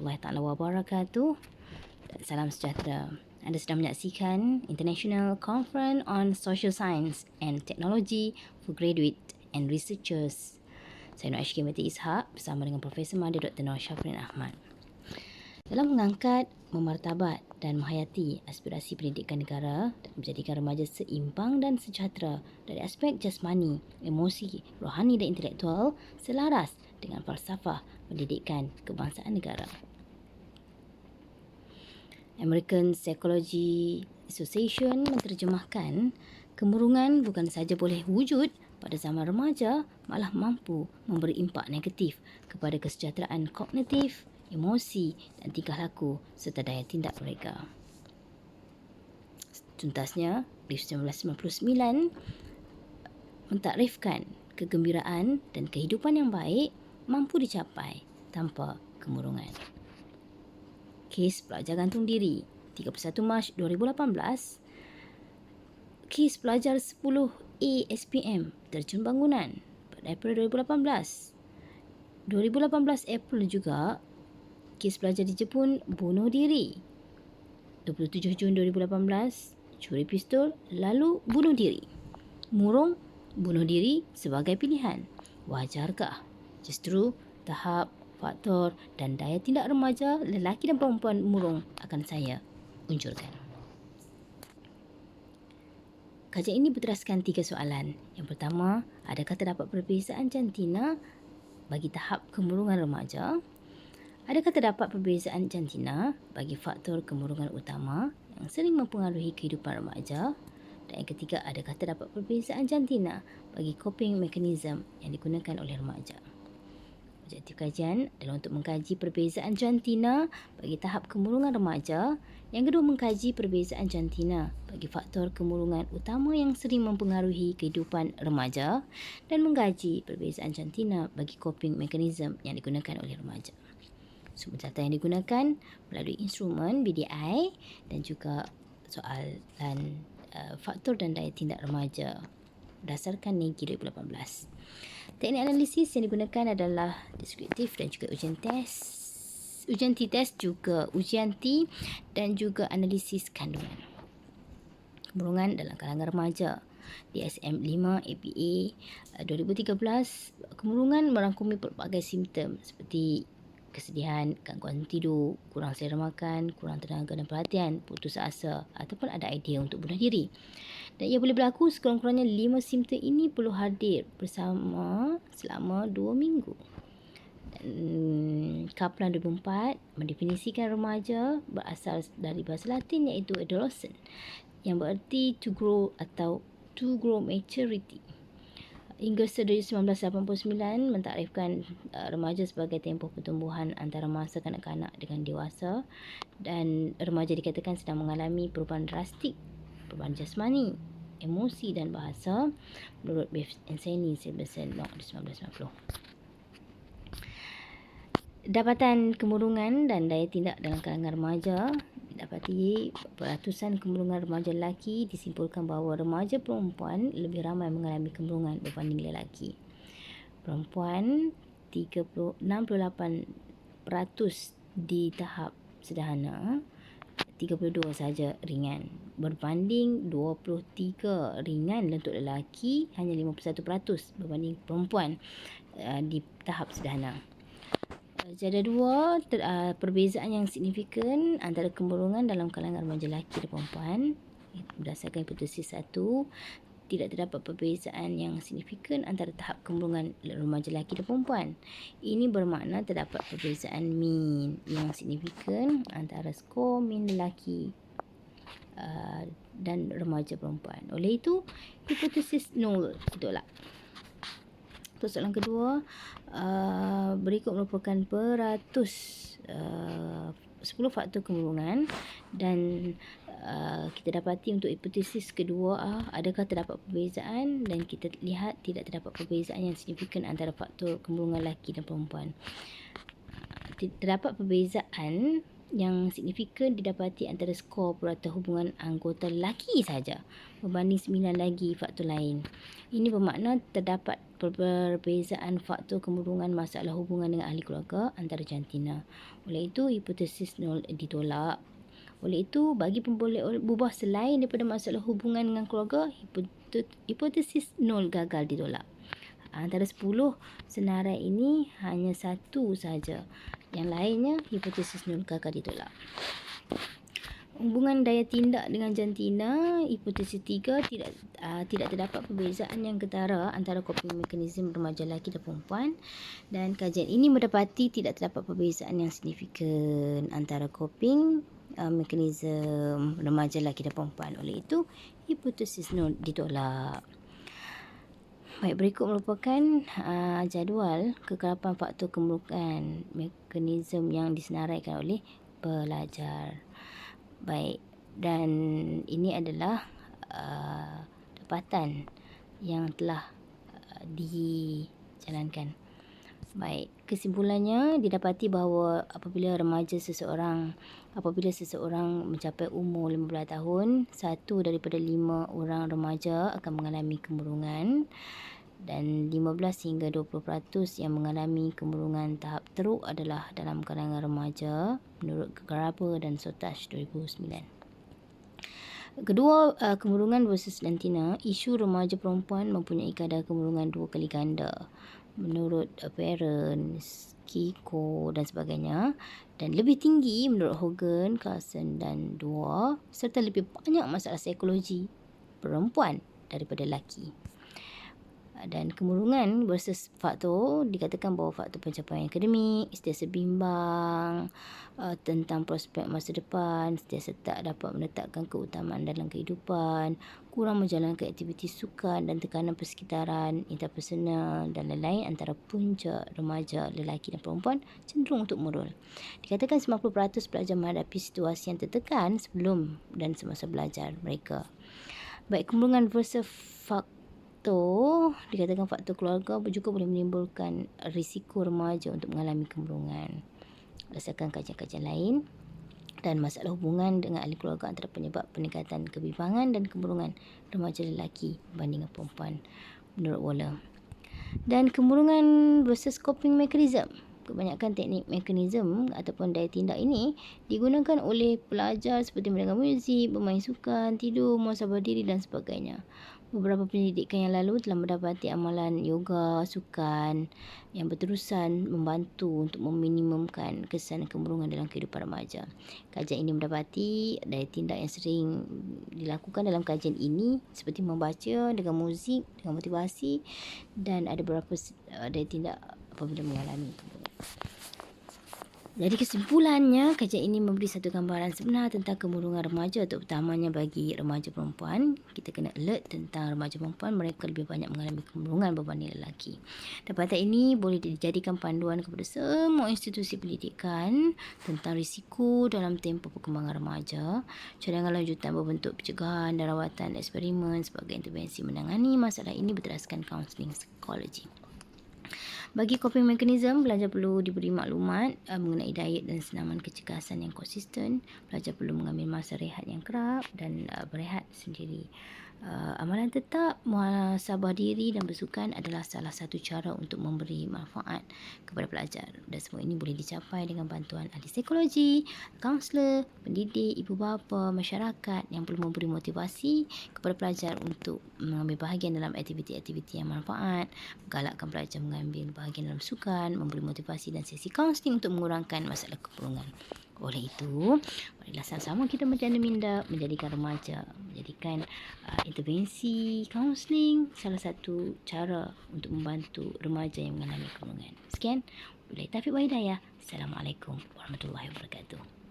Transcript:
warahmatullahi taala wabarakatuh. Salam sejahtera. Anda sedang menyaksikan International Conference on Social Science and Technology for Graduate and Researchers. Saya Nur Ashki Mati Ishak bersama dengan Profesor Mahdi Dr. Nur Syafrin Ahmad. Dalam mengangkat, memartabat dan menghayati aspirasi pendidikan negara dan menjadikan remaja seimbang dan sejahtera dari aspek jasmani, emosi, rohani dan intelektual selaras dengan falsafah pendidikan kebangsaan negara. American Psychology Association menterjemahkan kemurungan bukan sahaja boleh wujud pada zaman remaja, malah mampu memberi impak negatif kepada kesejahteraan kognitif, emosi dan tingkah laku serta daya tindak mereka. Tuntasnya, di 1999 mentakrifkan kegembiraan dan kehidupan yang baik mampu dicapai tanpa kemurungan. Kes pelajar gantung diri 31 Mac 2018. Kes pelajar 10 ASPM terjun bangunan pada April 2018. 2018 April juga kes pelajar di Jepun bunuh diri. 27 Jun 2018 curi pistol lalu bunuh diri. Murung bunuh diri sebagai pilihan. Wajarkah? Justru tahap, faktor dan daya tindak remaja, lelaki dan perempuan murung akan saya unjurkan. Kajian ini berteraskan 3 soalan. Yang pertama, adakah terdapat perbezaan jantina bagi tahap kemurungan remaja? Adakah terdapat perbezaan jantina bagi faktor kemurungan utama yang sering mempengaruhi kehidupan remaja? Dan yang ketiga, adakah terdapat perbezaan jantina bagi coping mechanism yang digunakan oleh remaja? Objektif kajian adalah untuk mengkaji perbezaan jantina bagi tahap kemurungan remaja. Yang kedua, mengkaji perbezaan jantina bagi faktor kemurungan utama yang sering mempengaruhi kehidupan remaja dan mengkaji perbezaan jantina bagi coping mechanism yang digunakan oleh remaja. Sumber data yang digunakan melalui instrumen BDI dan juga soalan faktor dan daya tindak remaja berdasarkan NEGI 2018. Teknik analisis yang digunakan adalah deskriptif dan juga ujian T-test juga ujian T dan juga analisis kandungan. Kemurungan dalam kalangan remaja. DSM-5 APA 2013, kemurungan merangkumi pelbagai simptom seperti kesedihan, gangguan tidur, kurang selera makan, kurang tenaga dan perhatian, putus asa ataupun ada idea untuk bunuh diri. Dan ia boleh berlaku sekurang-kurangnya 5 simptom ini perlu hadir bersama selama 2 minggu. Dan Kaplan 2004 mendefinisikan remaja berasal dari bahasa Latin iaitu adolescent yang bererti to grow atau to grow maturity. Inggris dari 1989 mentakrifkan remaja sebagai tempoh pertumbuhan antara masa kanak-kanak dengan dewasa, dan remaja dikatakan sedang mengalami perubahan drastik, perubahan jasmani, emosi dan bahasa menurut Beth Enseni Silverson di 1990. Dapatan kemurungan dan daya tindak dalam kalangan remaja didapati peratusan kemurungan remaja lelaki disimpulkan bahawa remaja perempuan lebih ramai mengalami kemurungan berbanding lelaki. Perempuan 68% di tahap sederhana, 32 sahaja ringan, berbanding 23 ringan untuk lelaki, hanya 51% berbanding perempuan di tahap sederhana. Jada 2, perbezaan yang signifikan antara kemurungan dalam kalangan remaja lelaki dan perempuan. Berdasarkan hipotesis 1, tidak terdapat perbezaan yang signifikan antara tahap kemurungan remaja lelaki dan perempuan. Ini bermakna terdapat perbezaan mean yang signifikan antara skor mean lelaki dan remaja perempuan. Oleh itu, hipotesis null ditolak. Untuk soalan kedua, berikut merupakan peratus 10 faktor kemurungan dan kita dapati untuk hipotesis kedua, adakah terdapat perbezaan, dan kita lihat tidak terdapat perbezaan yang signifikan antara faktor kemurungan lelaki dan perempuan. Terdapat perbezaan yang signifikan didapati antara skor purata hubungan anggota lelaki sahaja berbanding 9 lagi faktor lain. Ini bermakna terdapat perbezaan faktor kemurungan masalah hubungan dengan ahli keluarga antara jantina. Oleh itu, hipotesis nol ditolak. Oleh itu, bagi pemboleh berubah selain daripada masalah hubungan dengan keluarga, hipotesis nol gagal ditolak. Antara 10 senarai ini hanya satu saja. Yang lainnya, hipotesis nol gagal ditolak. Hubungan daya tindak dengan jantina, hipotesis 3 tidak terdapat perbezaan yang ketara antara coping mekanisme remaja lelaki dan perempuan, dan kajian ini mendapati tidak terdapat perbezaan yang signifikan antara coping mekanisme remaja lelaki dan perempuan. Oleh itu, hipotesis nol ditolak. Baik, berikut merupakan jadual kekalapan faktor kemurungan mekanisme yang disenaraikan oleh pelajar. Baik, dan ini adalah dapatan yang telah dijalankan. Baik, kesimpulannya didapati bahawa apabila seseorang mencapai umur 15 tahun, 1 daripada 5 orang remaja akan mengalami kemurungan, dan 15 hingga 20% yang mengalami kemurungan tahap teruk adalah dalam kalangan remaja menurut Garber dan Sotash 2009. Kedua, kemurungan versus jantina, isu remaja perempuan mempunyai kadar kemurungan 2 kali ganda menurut Parents, Kiko dan sebagainya, dan lebih tinggi menurut Hogan, Carson dan Dua, serta lebih banyak masalah psikologi perempuan daripada lelaki. Dan kemurungan versus faktor, dikatakan bahawa faktor pencapaian akademik, sentiasa bimbang tentang prospek masa depan, sentiasa tak dapat meletakkan keutamaan dalam kehidupan, kurang menjalankan aktiviti sukan dan tekanan persekitaran, interpersonal dan lain-lain antara punca remaja lelaki dan perempuan cenderung untuk menurun. Dikatakan 90% pelajar menghadapi situasi yang tertekan sebelum dan semasa belajar mereka. Baik, kemurungan versus faktor, dikatakan faktor keluarga juga boleh menimbulkan risiko remaja untuk mengalami kemurungan. Berdasarkan kajian-kajian lain, dan masalah hubungan dengan ahli keluarga antara penyebab peningkatan kebimbangan dan kemurungan remaja lelaki berbanding perempuan menurut Waller. Dan kemurungan versus coping mechanism, kebanyakan teknik mekanisme ataupun daya tindak ini digunakan oleh pelajar seperti mendengar muzik, bermain sukan, tidur, muhasabah diri dan sebagainya. Beberapa pendidikan yang lalu telah mendapati amalan yoga, sukan yang berterusan membantu untuk meminimumkan kesan kemurungan dalam kehidupan remaja. Kajian ini mendapati daya tindak yang sering dilakukan dalam kajian ini seperti membaca dengan muzik, dengan motivasi, dan ada beberapa daya tindak apabila mengalami kemurungan. Jadi kesimpulannya, kajian ini memberi satu gambaran sebenar tentang kemurungan remaja, terutamanya bagi remaja perempuan. Kita kena alert tentang remaja perempuan, mereka lebih banyak mengalami kemurungan berbanding lelaki. Dapatan ini boleh dijadikan panduan kepada semua institusi pendidikan tentang risiko dalam tempoh perkembangan remaja. Cadangan lanjutan berbentuk pencegahan dan rawatan eksperimen sebagai intervensi menangani masalah ini berdasarkan kaunseling psikologi. Bagi coping mechanism, pelajar perlu diberi maklumat mengenai diet dan senaman kecergasan yang konsisten. Pelajar perlu mengambil masa rehat yang kerap dan berehat sendiri. Amalan tetap, muhasabah diri dan bersukan adalah salah satu cara untuk memberi manfaat kepada pelajar. Dan semua ini boleh dicapai dengan bantuan ahli psikologi, kaunselor, pendidik, ibu bapa, masyarakat yang perlu memberi motivasi kepada pelajar untuk mengambil bahagian dalam aktiviti-aktiviti yang manfaat, menggalakkan pelajar mengambil bahagian dalam sukan, memberi motivasi dan sesi kaunseling untuk mengurangkan masalah kemurungan. Oleh itu, marilah sama-sama kita menjana minda, menjadikan remaja, menjadikan intervensi kaunseling salah satu cara untuk membantu remaja yang mengalami kemurungan. Sekian, wabillahi taufiq wal hidayah. Assalamualaikum warahmatullahi wabarakatuh.